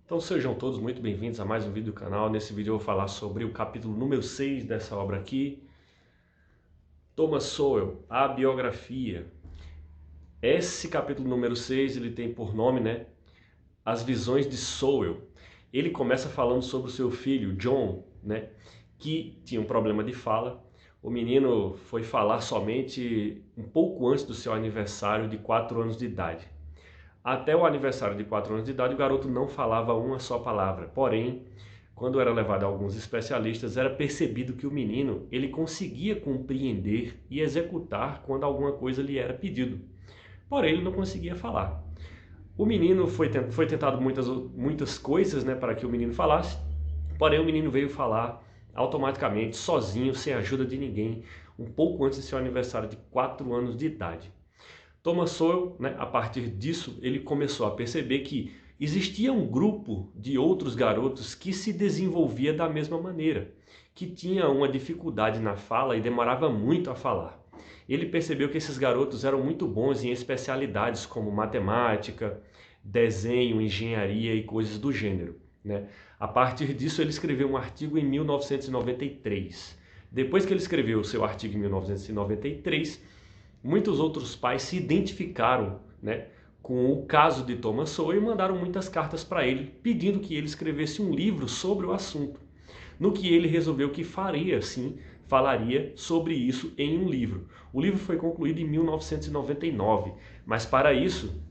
Então sejam todos muito bem-vindos a mais um vídeo do canal. Nesse vídeo eu vou falar sobre o capítulo número 6 dessa obra aqui, Thomas Sowell, a biografia. Esse capítulo número 6 ele tem por nome, As Visões de Sowell. Ele começa falando sobre o seu filho, John, que tinha um problema de fala. O menino foi falar somente um pouco antes do seu aniversário de 4 anos de idade. Até o aniversário de 4 anos de idade, o garoto não falava uma só palavra. Porém, quando era levado a alguns especialistas, era percebido que o menino ele conseguia compreender e executar quando alguma coisa lhe era pedido. Porém, ele não conseguia falar. O menino foi tentado muitas coisas para que o menino falasse, porém o menino veio falar automaticamente, sozinho, sem a ajuda de ninguém, um pouco antes de seu aniversário de 4 anos de idade. Thomas Sowell, a partir disso, ele começou a perceber que existia um grupo de outros garotos que se desenvolvia da mesma maneira, que tinha uma dificuldade na fala e demorava muito a falar. Ele percebeu que esses garotos eram muito bons em especialidades como matemática, desenho, engenharia e coisas do gênero. A partir disso, ele escreveu um artigo em 1993. Depois que ele escreveu o seu artigo em 1993, muitos outros pais se identificaram com o caso de Thomas Sowell e mandaram muitas cartas para ele, pedindo que ele escrevesse um livro sobre o assunto. No que ele resolveu que faria, sim, falaria sobre isso em um livro. O livro foi concluído em 1999, mas para isso,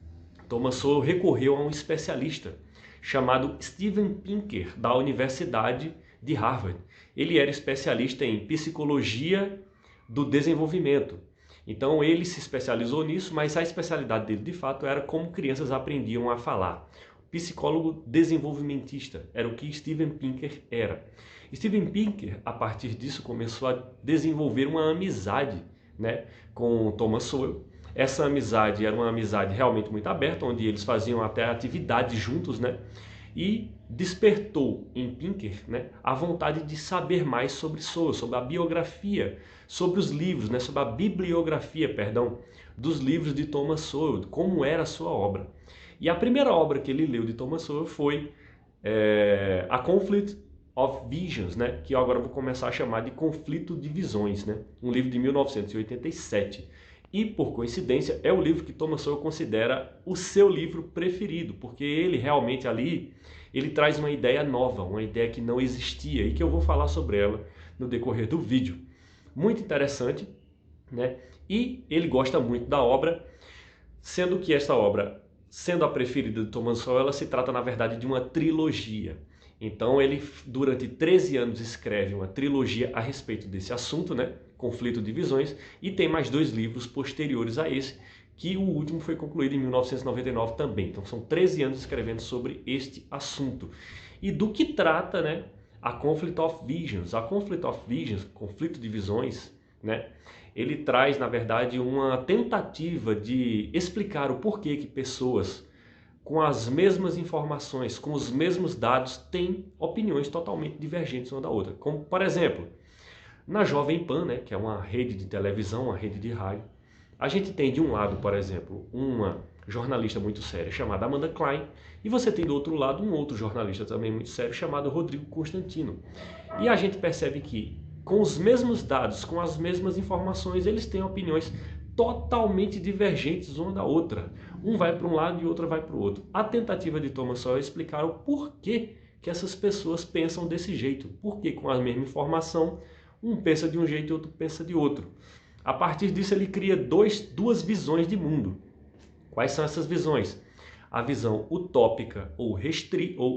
Thomas Sowell recorreu a um especialista chamado Steven Pinker, da Universidade de Harvard. Ele era especialista em psicologia do desenvolvimento. Então ele se especializou nisso, mas a especialidade dele de fato era como crianças aprendiam a falar. Psicólogo desenvolvimentista era o que Steven Pinker era. Steven Pinker, a partir disso, começou a desenvolver uma amizade com Thomas Sowell. Essa amizade era uma amizade realmente muito aberta, onde eles faziam até atividades juntos, e despertou em Pinker a vontade de saber mais sobre Sowell, sobre a biografia, sobre os livros, sobre a bibliografia, perdão, dos livros de Thomas Sowell, como era a sua obra. E a primeira obra que ele leu de Thomas Sowell foi A Conflict of Visions, que eu agora vou começar a chamar de Conflito de Visões, um livro de 1987. E, por coincidência, é o livro que Thomas Sowell considera o seu livro preferido, porque ele realmente ali, ele traz uma ideia nova, uma ideia que não existia e que eu vou falar sobre ela no decorrer do vídeo. Muito interessante, E ele gosta muito da obra, sendo que esta obra, sendo a preferida de Thomas Sowell, ela se trata, na verdade, de uma trilogia. Então ele, durante 13 anos, escreve uma trilogia a respeito desse assunto, Conflito de Visões, e tem mais 2 livros posteriores a esse, que o último foi concluído em 1999 também. Então são 13 anos escrevendo sobre este assunto. E do que trata, a Conflict of Visions? A Conflict of Visions, Conflito de Visões, ele traz, na verdade, uma tentativa de explicar o porquê que pessoas com as mesmas informações, com os mesmos dados, têm opiniões totalmente divergentes uma da outra. Como, por exemplo, na Jovem Pan, que é uma rede de televisão, uma rede de rádio, a gente tem de um lado, por exemplo, uma jornalista muito séria chamada Amanda Klein, e você tem do outro lado um outro jornalista também muito sério chamado Rodrigo Constantino. E a gente percebe que, com os mesmos dados, com as mesmas informações, eles têm opiniões totalmente divergentes uma da outra. Um vai para um lado e o outro vai para o outro. A tentativa de Thomas Sowell é explicar o porquê que essas pessoas pensam desse jeito. Porque com a mesma informação, um pensa de um jeito e outro pensa de outro. A partir disso, ele cria duas visões de mundo. Quais são essas visões? A visão utópica ou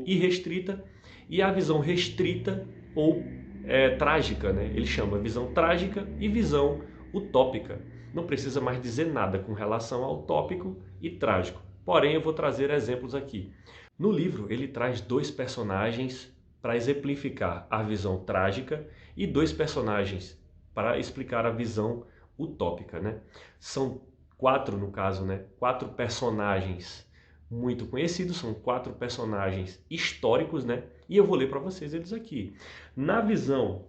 irrestrita e a visão restrita ou trágica. Ele chama visão trágica e visão utópica. Não precisa mais dizer nada com relação ao utópico e trágico. Porém, eu vou trazer exemplos aqui. No livro, ele traz 2 personagens para exemplificar a visão trágica e 2 personagens para explicar a visão utópica. São 4 no caso, 4 personagens muito conhecidos, são 4 personagens históricos, e eu vou ler para vocês eles aqui. Na visão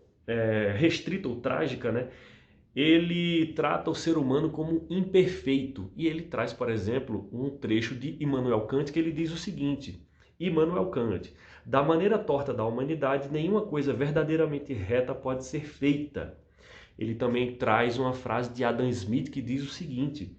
restrita ou trágica, ele trata o ser humano como imperfeito. E ele traz, por exemplo, um trecho de Immanuel Kant que ele diz o seguinte: Immanuel Kant. Da maneira torta da humanidade, nenhuma coisa verdadeiramente reta pode ser feita. Ele também traz uma frase de Adam Smith que diz o seguinte: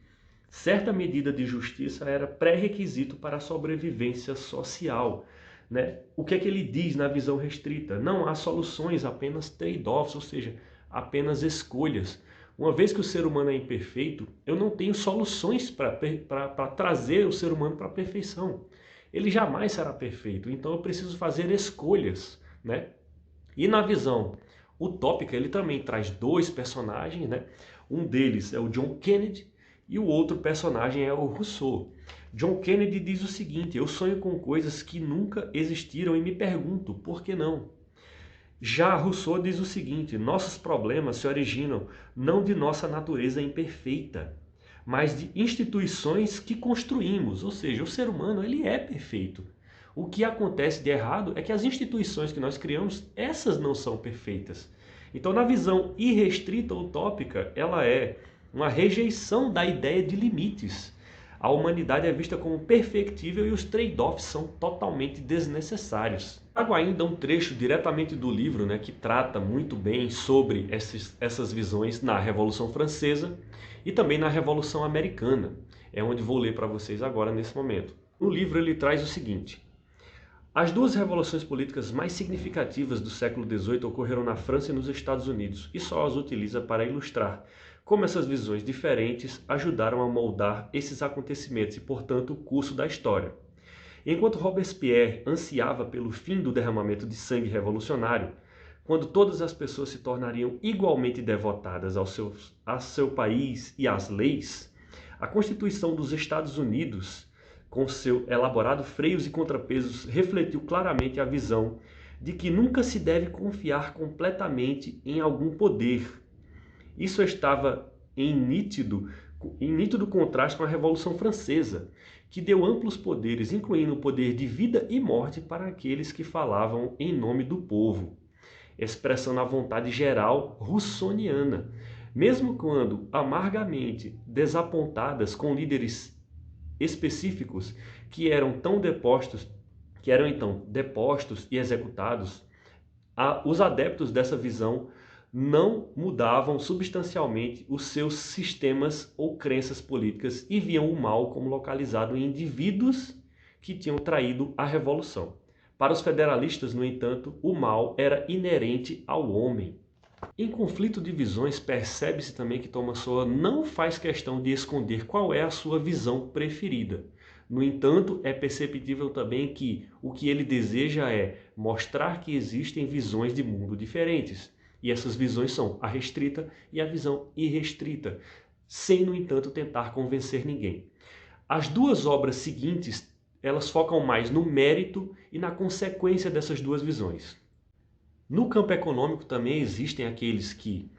certa medida de justiça era pré-requisito para a sobrevivência social. Né? O que é que ele diz na visão restrita? Não há soluções, apenas trade-offs, ou seja, apenas escolhas. Uma vez que o ser humano é imperfeito, eu não tenho soluções para trazer o ser humano para a perfeição. Ele jamais será perfeito, então eu preciso fazer escolhas, né? E na visão utópica, ele também traz dois personagens, né? Um deles é o John Kennedy e o outro personagem é o Rousseau. John Kennedy diz o seguinte: eu sonho com coisas que nunca existiram e me pergunto, por que não? Já Rousseau diz o seguinte: nossos problemas se originam não de nossa natureza imperfeita, mas de instituições que construímos, ou seja, o ser humano ele é perfeito. O que acontece de errado é que as instituições que nós criamos, essas não são perfeitas. Então, na visão irrestrita utópica, ela é uma rejeição da ideia de limites. A humanidade é vista como perfectível e os trade-offs são totalmente desnecessários. Trago ainda um trecho diretamente do livro, né, que trata muito bem sobre essas visões na Revolução Francesa e também na Revolução Americana. É onde vou ler para vocês agora nesse momento. No livro ele traz o seguinte: as duas revoluções políticas mais significativas do século XVIII ocorreram na França e nos Estados Unidos, e só as utiliza para ilustrar como essas visões diferentes ajudaram a moldar esses acontecimentos e, portanto, o curso da história. Enquanto Robespierre ansiava pelo fim do derramamento de sangue revolucionário, quando todas as pessoas se tornariam igualmente devotadas ao seu país e às leis, a Constituição dos Estados Unidos, com seu elaborado freios e contrapesos, refletiu claramente a visão de que nunca se deve confiar completamente em algum poder. Isso estava em nítido contraste com a Revolução Francesa, que deu amplos poderes, incluindo o poder de vida e morte para aqueles que falavam em nome do povo, expressando a vontade geral russoniana, mesmo quando amargamente desapontadas com líderes específicos que eram então depostos e executados. Os adeptos dessa visão não mudavam substancialmente os seus sistemas ou crenças políticas e viam o mal como localizado em indivíduos que tinham traído a revolução. Para os federalistas, no entanto, o mal era inerente ao homem. Em Conflito de Visões, percebe-se também que Thomas Sowell não faz questão de esconder qual é a sua visão preferida. No entanto, é perceptível também que o que ele deseja é mostrar que existem visões de mundo diferentes. E essas visões são a restrita e a visão irrestrita, sem, no entanto, tentar convencer ninguém. As duas obras seguintes, elas focam mais no mérito e na consequência dessas duas visões. No campo econômico também existem aqueles que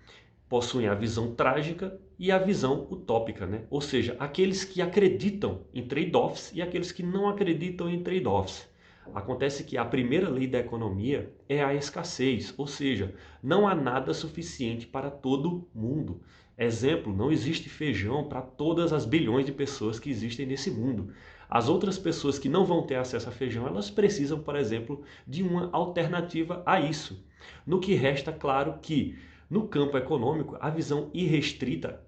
possuem a visão trágica e a visão utópica, né? Ou seja, aqueles que acreditam em trade-offs e aqueles que não acreditam em trade-offs. Acontece que a primeira lei da economia é a escassez, ou seja, não há nada suficiente para todo mundo. Exemplo, não existe feijão para todas as bilhões de pessoas que existem nesse mundo. As outras pessoas que não vão ter acesso a feijão, elas precisam, por exemplo, de uma alternativa a isso. No que resta, claro que no campo econômico, a visão restrita,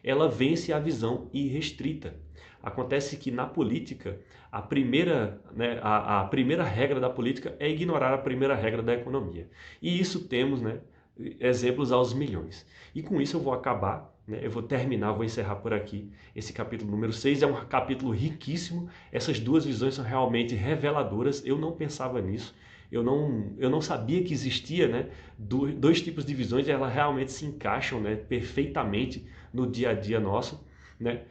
ela vence a visão irrestrita. Acontece que na política, a primeira regra da política é ignorar a primeira regra da economia. E isso temos, né, exemplos aos milhões. E com isso eu vou acabar, né, eu vou terminar, vou encerrar por aqui esse capítulo número 6. É um capítulo riquíssimo, essas duas visões são realmente reveladoras, eu não pensava nisso. Eu não sabia que existia, né, dois tipos de visões e elas realmente se encaixam, né, perfeitamente no dia a dia nosso, né?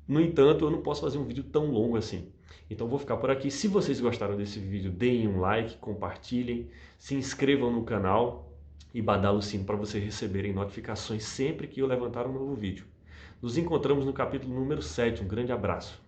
No entanto, eu não posso fazer um vídeo tão longo assim. Então vou ficar por aqui. Se vocês gostaram desse vídeo, deem um like, compartilhem, se inscrevam no canal e badalem o sino para vocês receberem notificações sempre que eu levantar um novo vídeo. Nos encontramos no capítulo número 7. Um grande abraço.